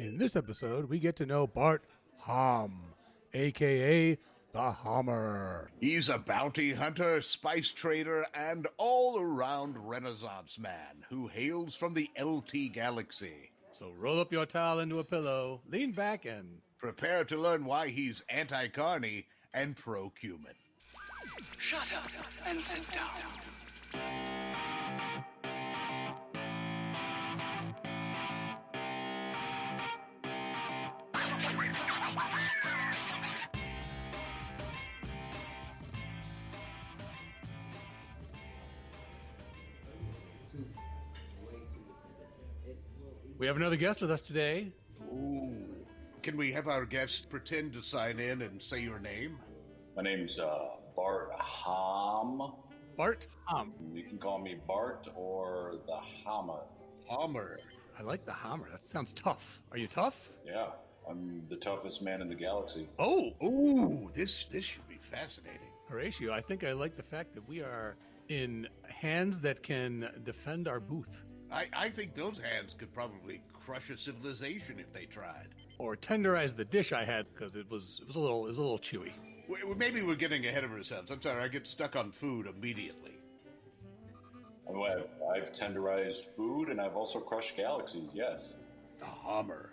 In this episode, we get to know Bart Haaahm, a.k.a. the Haaahmur. He's a bounty hunter, spice trader, and all-around Renaissance man who hails from the LT Galaxy. So roll up your towel into a pillow, lean back, and prepare to learn why he's anti-Caarney and pro-Cumin. Shut up and sit down. we have another guest with us today. Ooh. Can we have our guest pretend to sign in and say your name? My name's Bart Haaahm. Bart Haaahm. You can call me Bart or the Haaahmur. Haaahmur. I like the Haaahmur. That sounds tough. Are you tough? Yeah, I'm the toughest man in the galaxy. Oh! Ooh, this should be fascinating. Horatio, I think I like the fact that we are in hands that can defend our booth. I think those hands could probably crush a civilization if they tried. Or tenderize the dish I had, because it was a little chewy. Maybe we're getting ahead of ourselves. I'm sorry, I get stuck on food immediately. I've tenderized food and I've also crushed galaxies, yes. The Haaahmur.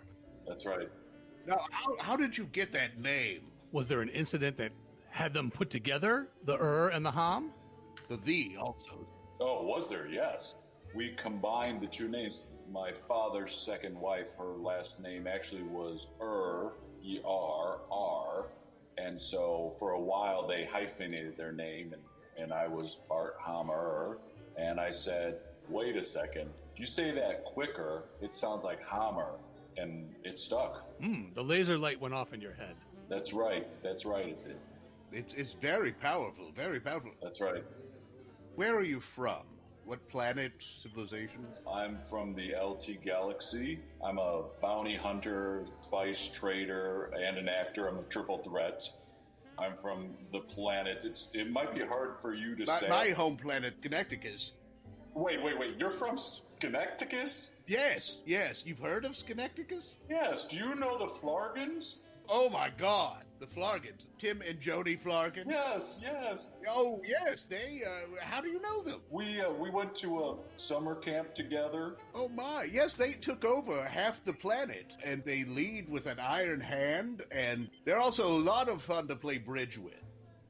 That's right. Now, how did you get that name? Was there an incident that had them put together, the and the Haaahm? The also. Oh, was there? Yes. We combined the two names. My father's second wife, her last name actually was E-R-R. And so for a while they hyphenated their name, and I was Bart Haaahmur. And I said, wait a second, if you say that quicker, it sounds like Haaahmur. And it stuck. The laser light went off in your head. That's right, it did. It's very powerful, very powerful. That's right. Where are you from? What planet, civilization? I'm from the LT Galaxy. I'm a bounty hunter, spice trader, and an actor. I'm a triple threat. I'm from the planet. It might be hard for you to say. My home planet, Connecticus. Wait. You're from Connecticus? Yes. You've heard of Connecticus? Yes. Do you know the Flargans? Oh, my God. The Flargans. Tim and Joni Flargan? Yes. Oh, yes. They, how do you know them? We went to a summer camp together. Oh, my. Yes, they took over half the planet, and they lead with an iron hand, and they're also a lot of fun to play bridge with.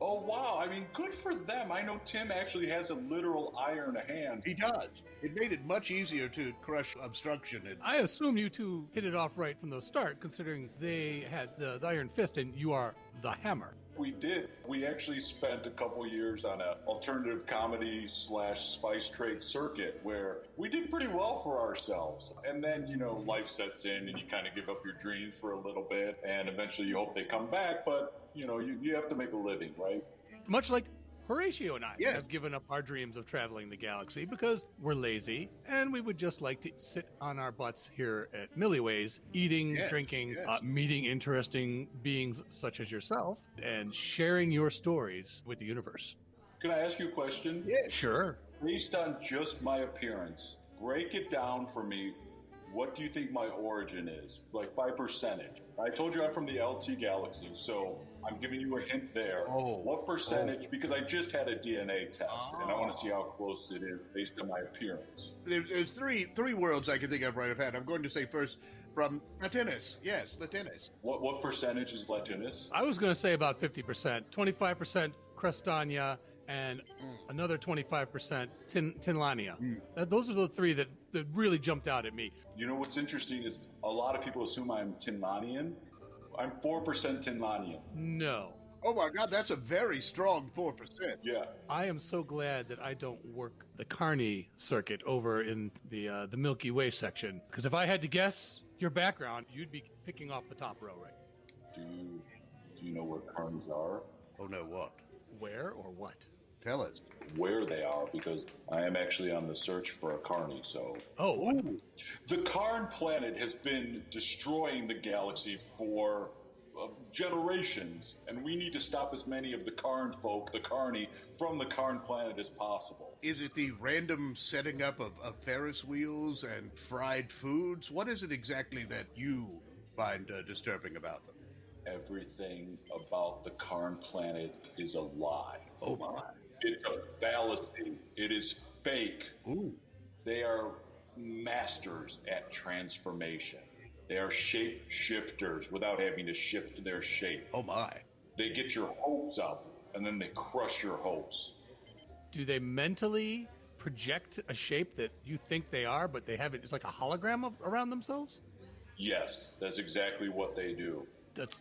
Oh, wow. I mean, good for them. I know Tim actually has a literal iron hand. He does. It made it much easier to crush obstruction. I assume you two hit it off right from the start, considering they had the iron fist and you are the Hammer. We did. We actually spent a couple years on an alternative comedy / spice trade circuit where we did pretty well for ourselves. And then, life sets in and you kind of give up your dreams for a little bit. And eventually you hope they come back. But, you have to make a living, right? Much like Horatio and I Yeah. have given up our dreams of traveling the galaxy because we're lazy and we would just like to sit on our butts here at Millyways, eating, drinking, meeting interesting beings such as yourself, and sharing your stories with the universe. Can I ask you a question? Yeah. Sure. Based on just my appearance, break it down for me. What do you think my origin is? Like by percentage. I told you I'm from the LT Galaxy, so I'm giving you a hint there. What percentage? Because I just had a DNA test, and I want to see how close it is based on my appearance. There's three worlds I can think of right offhand. I'm going to say first from Latinus. Yes, Latinus. What percentage is Latinus? I was going to say about 50%, 25% Crestania, and another 25% Tinlania. Those are the three that really jumped out at me. You know what's interesting is a lot of people assume I'm Tinlanian. I'm 4% Tinlanian. No. Oh my God, that's a very strong 4%. Yeah. I am so glad that I don't work the Caarney circuit over in the Milky Way section. Because if I had to guess your background, you'd be picking off the top row, right? Do you know where Caarns are? Oh no, what? Where or what? Tell us. Where they are, because I am actually on the search for a Caarnie, so... Oh, The Caarn planet has been destroying the galaxy for generations, and we need to stop as many of the Caarn folk, the Caarnie, from the Caarn planet as possible. Is it the random setting up of Ferris wheels and fried foods? What is it exactly that you find disturbing about them? Everything about the Caarn planet is a lie. Oh, my. It's a fallacy. It is fake. Ooh. They are masters at transformation. They are shape shifters without having to shift their shape. Oh, my. They get your hopes up, and then they crush your hopes. Do they mentally project a shape that you think they are, but they have it? It's like a hologram around themselves? Yes, that's exactly what they do. That's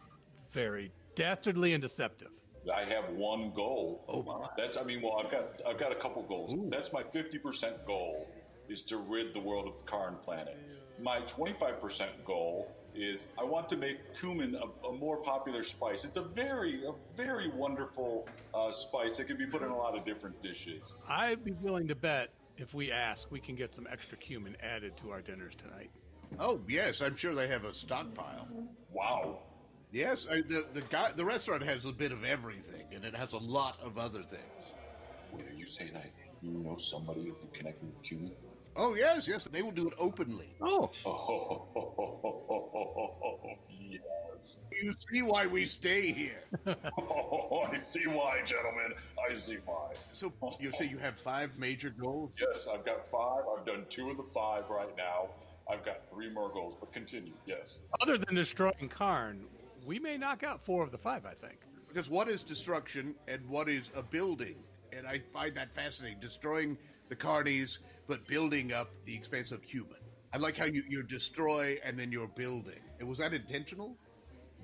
very dastardly and deceptive. I have one goal. Oh, my. I've got a couple goals. Ooh. That's my 50% goal, is to rid the world of the Caarn planet. My 25% goal is I want to make cumin a more popular spice. It's a very wonderful spice that can be put in a lot of different dishes. I'd be willing to bet if we ask, we can get some extra cumin added to our dinners tonight. Oh, yes, I'm sure they have a stockpile. Wow. Yes, the restaurant has a bit of everything, and it has a lot of other things. Wait, are you saying you know somebody who can connect me with cumin? Oh, yes, they will do it openly. Oh. Yes. You see why we stay here. I see why, gentlemen. I see why. So you say you have 5 major goals? Yes, I've got 5. I've done 2 of the 5 right now. I've got 3 more goals, but continue, yes. Other than destroying Caarn, we may knock out 4 of the 5, I think. Because what is destruction and what is a building? And I find that fascinating. Destroying the Caarnies, but building up the expanse of human. I like how you destroy and then you're building. And was that intentional?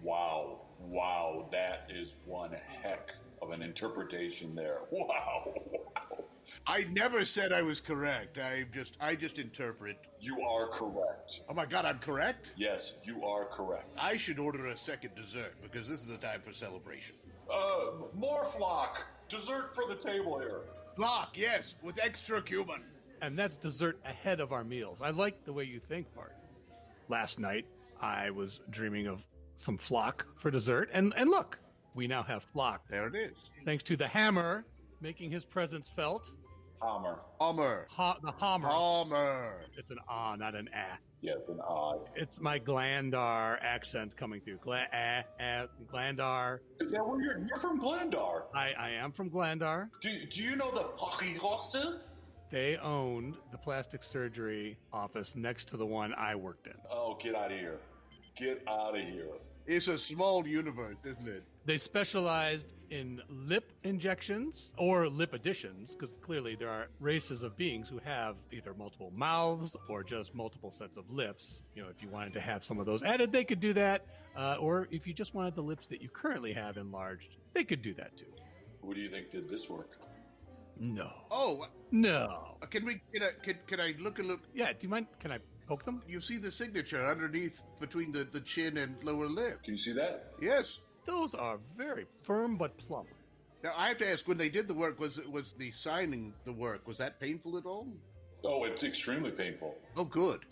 Wow, that is one heck of an interpretation there. Wow. I never said I was correct. I just interpret. You are correct. Oh my God, I'm correct? Yes, you are correct. I should order a second dessert because this is the time for celebration. More flock. Dessert for the table here. Flock, yes, with extra cumin. And that's dessert ahead of our meals. I like the way you think, Bart. Last night, I was dreaming of some flock for dessert. And look, we now have flock. There it is. Thanks to the Haaahmur making his presence felt. Haaahmur. The Haaahmur. Haaahmur. It's an ah, not an ah. Yeah, it's an odd. It's my Glandar accent coming through. Glandar. Is that where you're from Glandar? I am from Glandar. Do you know the Pochihorse? They owned the plastic surgery office next to the one I worked in. Oh, get out of here. Get out of here. It's a small universe, isn't it? They specialized in lip injections or lip additions, because clearly there are races of beings who have either multiple mouths or just multiple sets of lips. You know, if you wanted to have some of those added, they could do that. Or if you just wanted the lips that you currently have enlarged, they could do that too. Who do you think did this work? No. Oh. No. Can I look? Yeah, do you mind? Can I poke them? You see the signature underneath between the chin and lower lip. Can you see that? Yes. Those are very firm but plump. Now, I have to ask, when they did the work, was the signing the work, was that painful at all? Oh, it's extremely painful. Oh, good.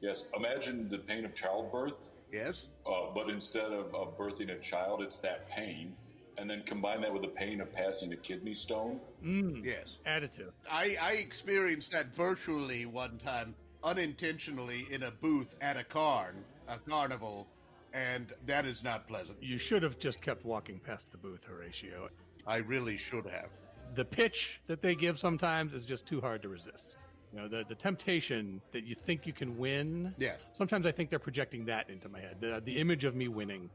Yes, imagine the pain of childbirth. Yes. But instead of birthing a child, it's that pain. And then combine that with the pain of passing a kidney stone. Yes. Additive. I experienced that virtually one time, unintentionally, in a booth at a carnival, and that is not pleasant. You should have just kept walking past the booth, Horatio. I really should have. The pitch that they give sometimes is just too hard to resist. You know, the temptation that you think you can win. Yes. Sometimes I think they're projecting that into my head. The image of me winning.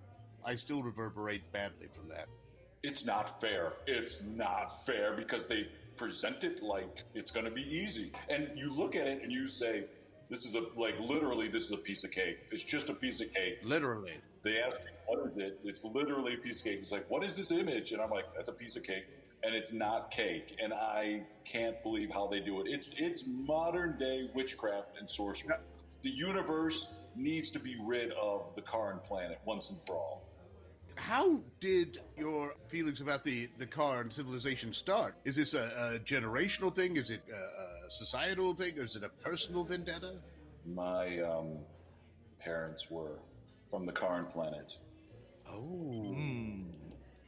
I still reverberate badly from that. It's not fair. It's not fair because they present it like it's going to be easy. And you look at it and you say, this is literally a piece of cake. It's just a piece of cake. Literally. They ask me, what is it? It's literally a piece of cake. It's like, what is this image? And I'm like, that's a piece of cake. And it's not cake. And I can't believe how they do it. It's modern day witchcraft and sorcery. The universe needs to be rid of the Caarn planet once and for all. How did your feelings about the Caarn civilization start? Is this a generational thing? Is it a societal thing? Or is it a personal vendetta? My parents were from the Caarn planet. Oh.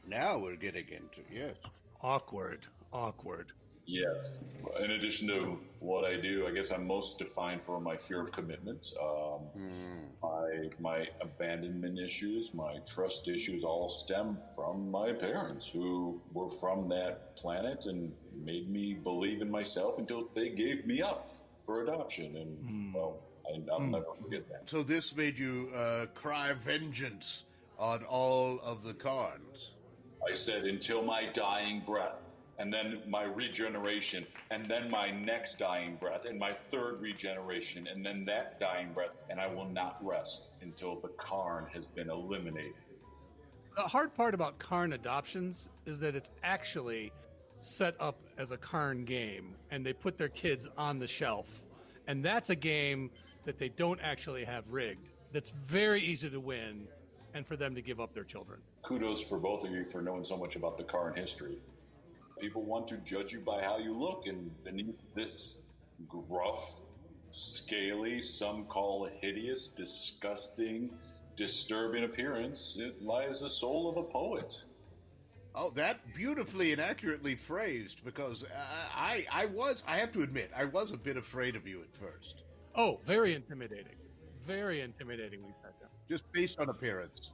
Now we're getting into, yes. Awkward. Yes. In addition to what I do, I guess I'm most defined for my fear of commitment. My my abandonment issues, my trust issues all stem from my parents who were from that planet and made me believe in myself until they gave me up for adoption. And, well, I'll never forget that. So this made you cry vengeance on all of the Caarns. I said, until my dying breath, and then my regeneration, and then my next dying breath, and my third regeneration, and then that dying breath, and I will not rest until the Caarn has been eliminated. The hard part about Caarn adoptions is that it's actually set up as a Caarn game, and they put their kids on the shelf. And that's a game that they don't actually have rigged. That's very easy to win, and for them to give up their children. Kudos for both of you for knowing so much about the Caarn history. People want to judge you by how you look, and beneath this gruff, scaly, some call hideous, disgusting, disturbing appearance, it lies the soul of a poet. Oh, that beautifully and accurately phrased, because I have to admit, I was a bit afraid of you at first. Oh, very intimidating. Very intimidating when you sat down. Just based on appearance.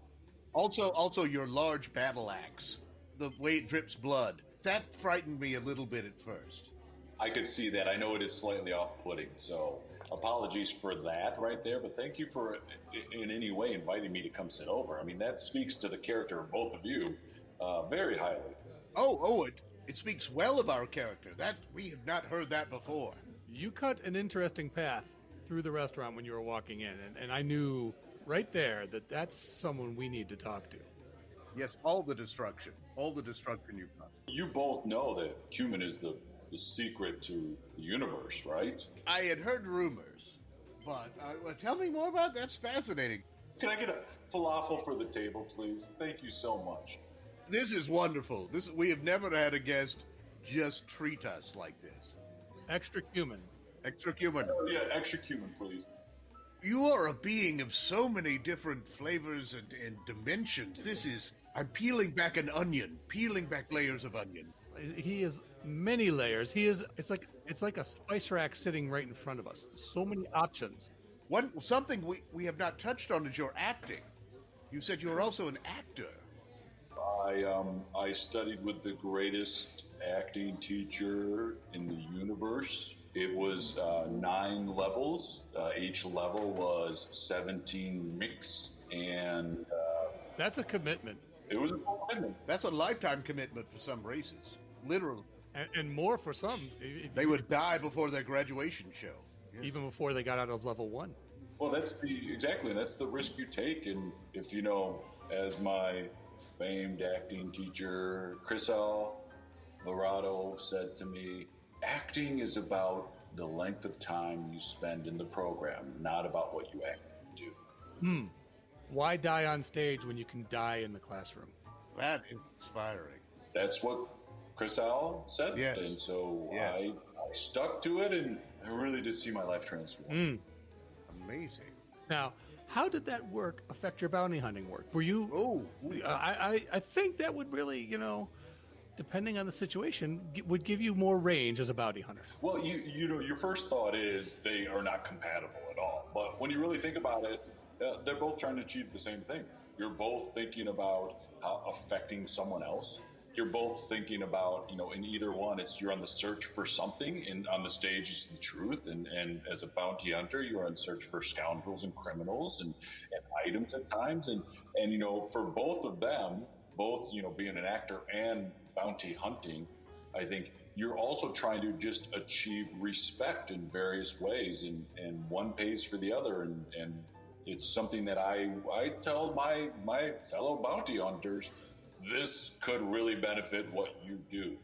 Also your large battle axe, the way it drips blood. That frightened me a little bit at first. I could see that. I know it is slightly off-putting, so apologies for that right there, but thank you for, in any way, inviting me to come sit over. I mean, that speaks to the character of both of you very highly. It speaks well of our character. That we have not heard that before. You cut an interesting path through the restaurant when you were walking in, and I knew right there that that's someone we need to talk to. Yes, all the destruction you've done. You both know that human is the secret to the universe, right? I had heard rumors, but tell me more about that. That's fascinating. Can I get a falafel for the table, please? Thank you so much. This is wonderful. We have never had a guest just treat us like this. Extra cumin. Extra cumin. Yeah, extra cumin, please. You are a being of so many different flavors and dimensions. I'm peeling back an onion, peeling back layers of onion. He is many layers. It's like a spice rack sitting right in front of us. So many options. Something we have not touched on is your acting. You said you were also an actor. I studied with the greatest acting teacher in the universe. It was 9 levels. Each level was 17 mix, and that's a commitment. It was a commitment. That's a lifetime commitment for some races, literally, and more for some. They would die before their graduation show, even before they got out of level 1. Well, that's the risk you take, and if you know, as my famed acting teacher Chris Horatio said to me, acting is about the length of time you spend in the program, not about what you actually do. Why die on stage when you can die in the classroom? That is inspiring. That's what Chris Al said, yes. And so yes. I stuck to it, and I really did see my life transform. Amazing. Now, how did that work affect your bounty hunting work? Were you? I think that would really, depending on the situation, would give you more range as a bounty hunter. Well, you know, your first thought is they are not compatible at all. But when you really think about it, they're both trying to achieve the same thing. You're both thinking about how affecting someone else. You're both thinking about, in either one, you're on the search for something, and on the stage is the truth. And as a bounty hunter, you're on search for scoundrels and criminals and items at times. And for both of them, being an actor and bounty hunting, I think you're also trying to just achieve respect in various ways, and one pays for the other. And it's something that I tell my fellow bounty hunters, this could really benefit what you do.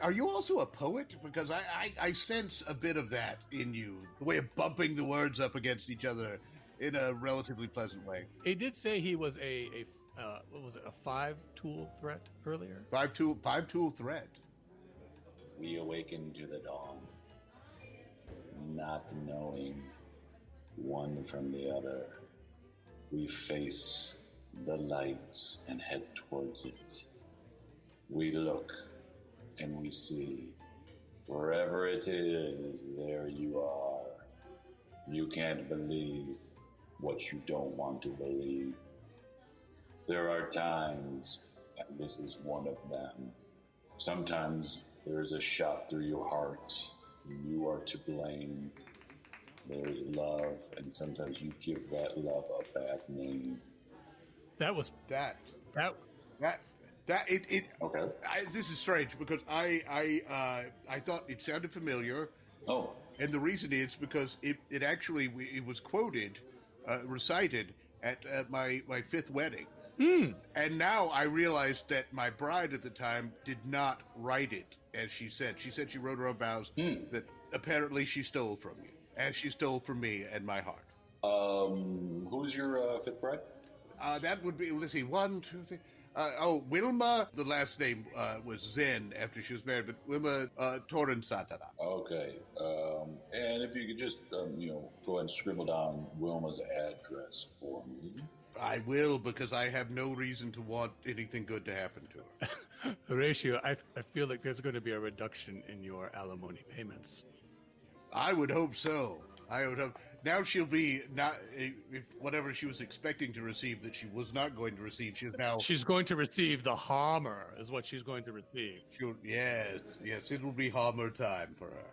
Are you also a poet? Because I sense a bit of that in you, the way of bumping the words up against each other in a relatively pleasant way. He did say he was a 5-tool threat earlier? 5-tool threat. We awaken to the dawn, not knowing one from the other. We face the light and head towards it. We look and we see. Wherever it is, there you are. You can't believe what you don't want to believe. There are times, and this is one of them, sometimes there is a shot through your heart, and you are to blame. There is love, and sometimes you give that love a bad name. That was That. Okay. This is strange because I thought it sounded familiar. Oh. And the reason is because it actually was quoted, recited at my fifth wedding. And now I realized that my bride at the time did not write it, as she said. She said she wrote her own vows that apparently she stole from you, as she stole from me and my heart. Who's your fifth bride? That would be, let's see, 1, 2, 3. Wilma, the last name was Zinn after she was married, but Wilma Torren Satana. Okay. And if you could just, go ahead and scribble down Wilma's address for me. I will, because I have no reason to want anything good to happen to her. Horatio, I feel like there's going to be a reduction in your alimony payments. I would hope so. I would hope. Now she'll be not, if whatever she was expecting to receive that she was not going to receive, she's going to receive the Haaahmur is what she's going to receive. Yes, it will be Haaahmur time for her.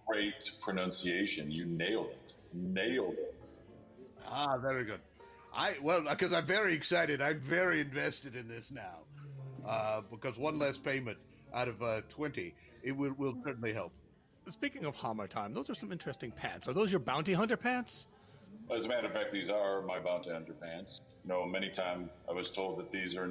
Great pronunciation. You nailed it. Ah, very good. Because I'm very excited. I'm very invested in this now. Because one less payment out of 20, it will certainly help. Speaking of Haaahmur time, those are some interesting pants. Are those your bounty hunter pants? As a matter of fact, these are my bounty hunter pants. Many times I was told that they're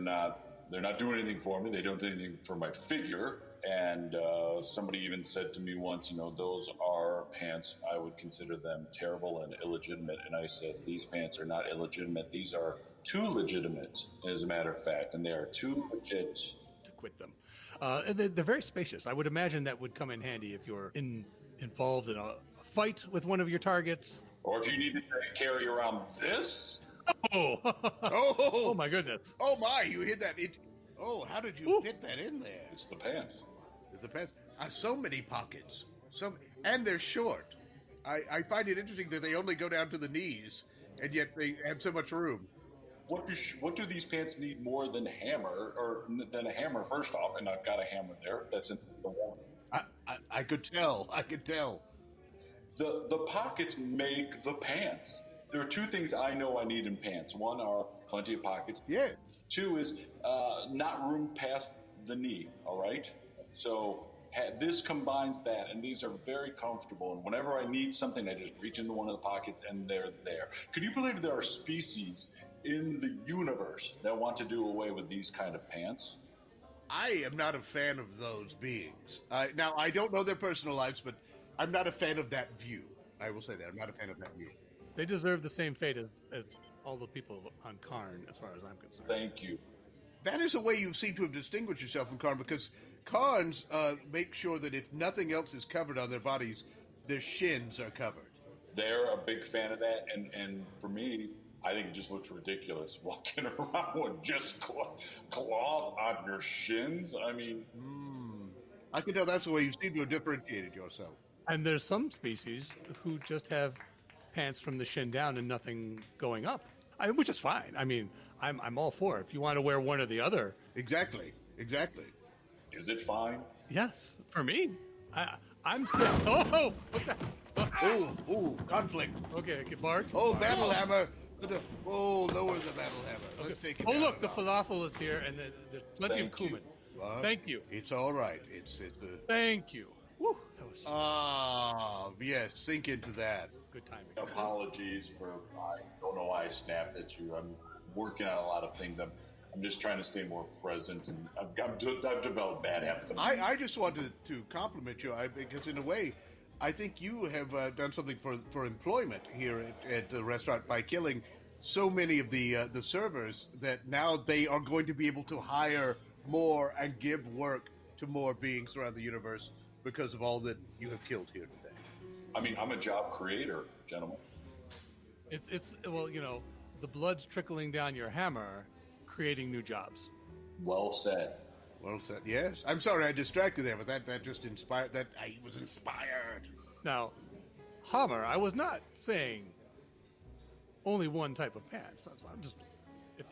not doing anything for me. They don't do anything for my figure. And somebody even said to me once, those are pants. I would consider them terrible and illegitimate. And I said, these pants are not illegitimate. These are too legitimate, as a matter of fact. And they are too legit to quit them. They're very spacious. I would imagine that would come in handy if you're involved in a fight with one of your targets. Or if you need to carry around this. Oh my goodness. Oh my, you hit that. How did you fit that in there? It's the pants. The pants. So many pockets. And they're short. I find it interesting that they only go down to the knees, and yet they have so much room. What do these pants need more than a hammer? First off, and I've got a hammer there. That's in the one. I could tell. The pockets make the pants. There are two things I know I need in pants. One are plenty of pockets. Yeah. Two is not room past the knee. All right. So this combines that, and these are very comfortable. And whenever I need something, I just reach into one of the pockets, and they're there. Could you believe there are species in the universe that want to do away with these kind of pants? I am not a fan of those beings. Now, I don't know their personal lives, but I'm not a fan of that view. I will say that. I'm not a fan of that view. They deserve the same fate as all the people on Caarn, as far as I'm concerned. Thank you. That is a way you seem to have distinguished yourself from Caarn, because Caarns make sure that if nothing else is covered on their bodies, their shins are covered. They're a big fan of that, and for me, I think it just looks ridiculous walking around with just cloth on your shins. I mean... I can tell that's the way you seem to have differentiated yourself. And there's some species who just have pants from the shin down and nothing going up, which is fine. I mean, I'm all for it. If you want to wear one or the other. Exactly. Is it fine? Yes, for me. I'm sick. Oh, what the... Oh, conflict. Okay, Bart. Battle hammer. Lower the battle hammer. Let's take it down. Look, the falafel is here, and there's plenty of cumin. Thank you. It's all right. Thank you. Woo, that was... yes, sink into that. Good timing. Apologies for, I don't know why I snapped at you. I'm working on a lot of things. I'm just trying to stay more present, and I've developed bad habits. I just wanted to compliment you, because in a way, I think you have done something for employment here at the restaurant by killing so many of the servers that now they are going to be able to hire more and give work to more beings around the universe because of all that you have killed here today. I mean, I'm a job creator, gentlemen. It's the blood's trickling down your hammer, creating new jobs. Well said. Yes. I'm sorry I distracted there, but that just inspired. That I was inspired. Now, Haaahmur, I was not saying only one type of pants. So I'm just, if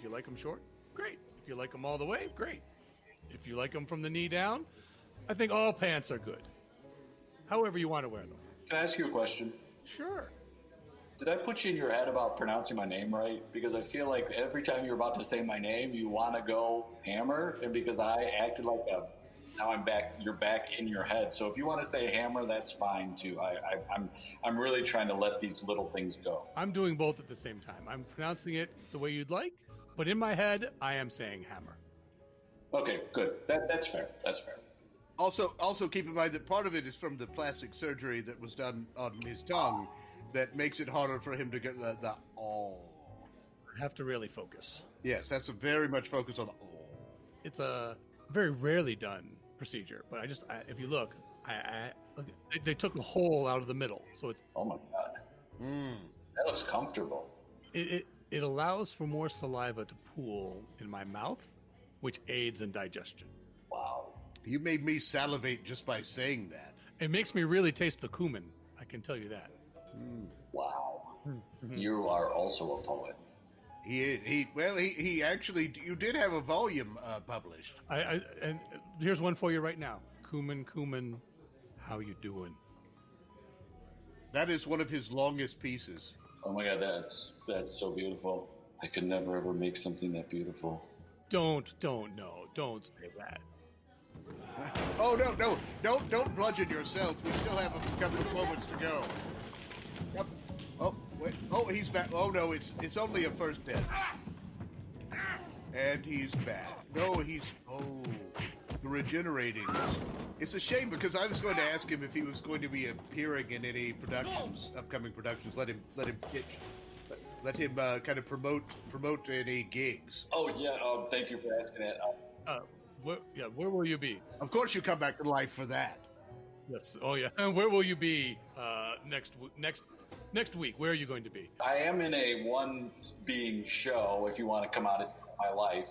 you like them short, great. If you like them all the way, great. If you like them from the knee down, I think all pants are good. However you want to wear them. Can I ask you a question? Sure. Did I put you in your head about pronouncing my name right? Because I feel like every time you're about to say my name, you want to go Hammer, and because I acted like now I'm back. You're back in your head. So if you want to say Hammer, that's fine too. I'm really trying to let these little things go. I'm doing both at the same time. I'm pronouncing it the way you'd like, but in my head, I am saying Hammer. Okay, good. That's fair. That's fair. Also keep in mind that part of it is from the plastic surgery that was done on his tongue that makes it harder for him to get the oh. I have to really focus. Yes, that's a very much focus on the oh. It's a very rarely done procedure, but if you look, they took a hole out of the middle, so it's. Oh my god, that looks comfortable. It allows for more saliva to pool in my mouth, which aids in digestion. Wow, you made me salivate just by saying that. It makes me really taste the cumin. I can tell you that. Wow, you are also a poet. He actually, you did have a volume published. And here's one for you right now. Cumin, how you doing? That is one of his longest pieces. Oh my god, that's so beautiful. I could never ever make something that beautiful. Don't say that. Oh no, don't bludgeon yourself. We still have a couple of moments to go. Yep. Oh wait. Oh, he's back. Oh no, it's only a first death. And he's back. No, the regenerating. It's a shame because I was going to ask him if he was going to be appearing in any upcoming productions. Let him pitch. Let him kind of promote any gigs. Oh yeah. Thank you for asking that. Where will you be? Of course, you come back to life for that. Yes. Oh yeah. Where will you be next week? Where are you going to be? I am in a one-being show. If you want to come out, it's my life,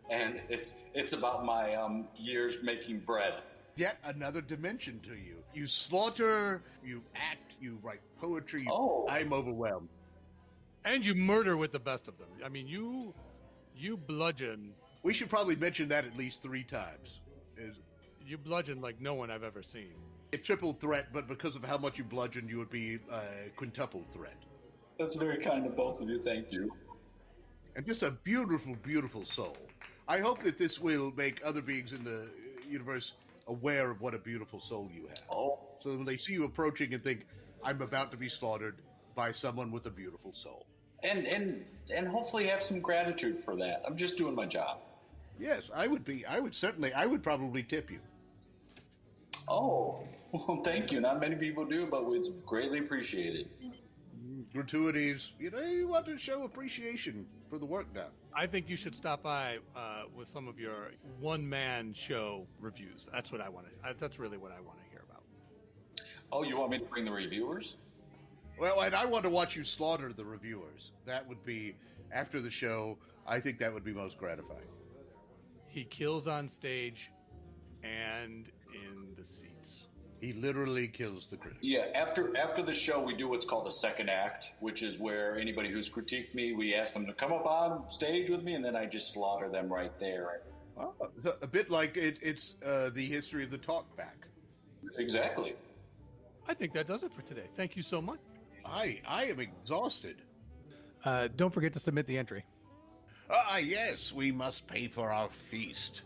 and it's about my years making bread. Yet another dimension to you. You slaughter, you act, you write poetry. Oh, I'm overwhelmed. And you murder with the best of them. I mean, you bludgeon. We should probably mention that at least 3 times. You bludgeon like no one I've ever seen. A triple threat, but because of how much you bludgeon, you would be a quintuple threat. That's very kind of both of you. Thank you. And just a beautiful, beautiful soul. I hope that this will make other beings in the universe aware of what a beautiful soul you have. Oh. So when they see you approaching and think, I'm about to be slaughtered by someone with a beautiful soul. And hopefully have some gratitude for that. I'm just doing my job. Yes, I would probably tip you. Oh, well, thank you. Not many people do, but it's greatly appreciated. Gratuities, you want to show appreciation for the work done. I think you should stop by with some of your one-man show reviews. That's what I want to. That's really what I want to hear about. Oh, you want me to bring the reviewers? Well, and I want to watch you slaughter the reviewers. That would be, after the show, I think that would be most gratifying. He kills on stage and in the seats. He literally kills the critic. Yeah, after the show, we do what's called a second act, which is where anybody who's critiqued me, we ask them to come up on stage with me, and then I just slaughter them right there. Oh, a bit like it's the history of the talkback. Exactly. I think that does it for today. Thank you so much. I am exhausted. Don't forget to submit the entry. Yes, we must pay for our feast.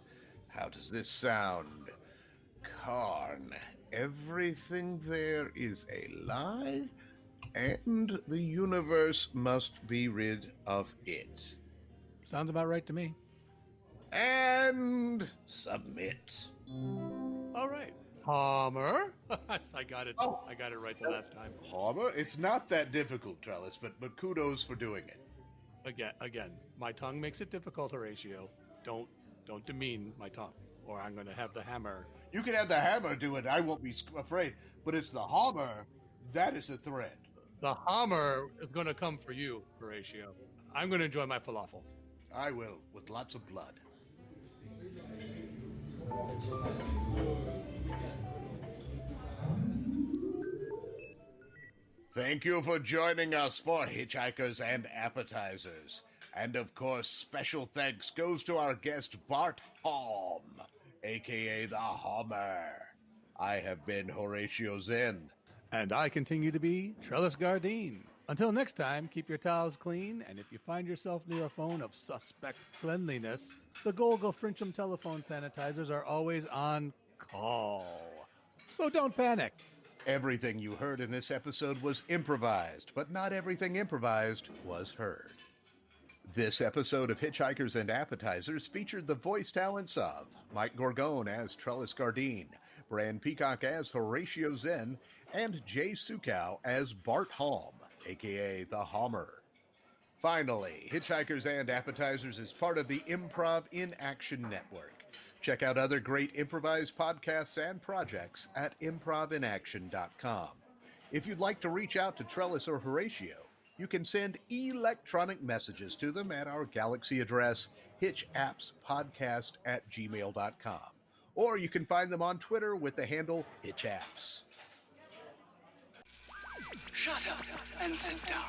How does this sound? Caarn, everything there is a lie, and the universe must be rid of it. Sounds about right to me. And submit. All right. Haaahmur. I got it. Oh. I got it right the last time. Haaahmur? It's not that difficult, Trellis, but kudos for doing it. Again, my tongue makes it difficult, Horatio. Don't demean my tongue, or I'm going to have the hammer. You can have the hammer do it. I won't be afraid. But it's the Haaahmur that is a threat. The Haaahmur is going to come for you, Horatio. I'm going to enjoy my falafel. I will, with lots of blood. Thank you for joining us for Hitchhikers and Appetizers. And of course, special thanks goes to our guest Bart Haaahm, aka the Haaahmur. I have been Horatio Zinn. And I continue to be Trellis Gardeen. Until next time, keep your towels clean, and if you find yourself near a phone of suspect cleanliness, the Golgo Frinchum telephone sanitizers are always on call. So don't panic. Everything you heard in this episode was improvised, but not everything improvised was heard. This episode of Hitchhikers and Appetizers featured the voice talents of Mike Gorgone as Trellis Gardeen, Bran Peacock as Horatio Zinn, and Jay Sukow as Bart Haaahm, a.k.a. the Haaahmur. Finally, Hitchhikers and Appetizers is part of the Improv in Action Network. Check out other great improvised podcasts and projects at improvinaction.com. If you'd like to reach out to Trellis or Horatio, you can send electronic messages to them at our Galaxy address, hitchappspodcast@gmail.com. Or you can find them on Twitter with the handle hitchapps. Shut up and sit down.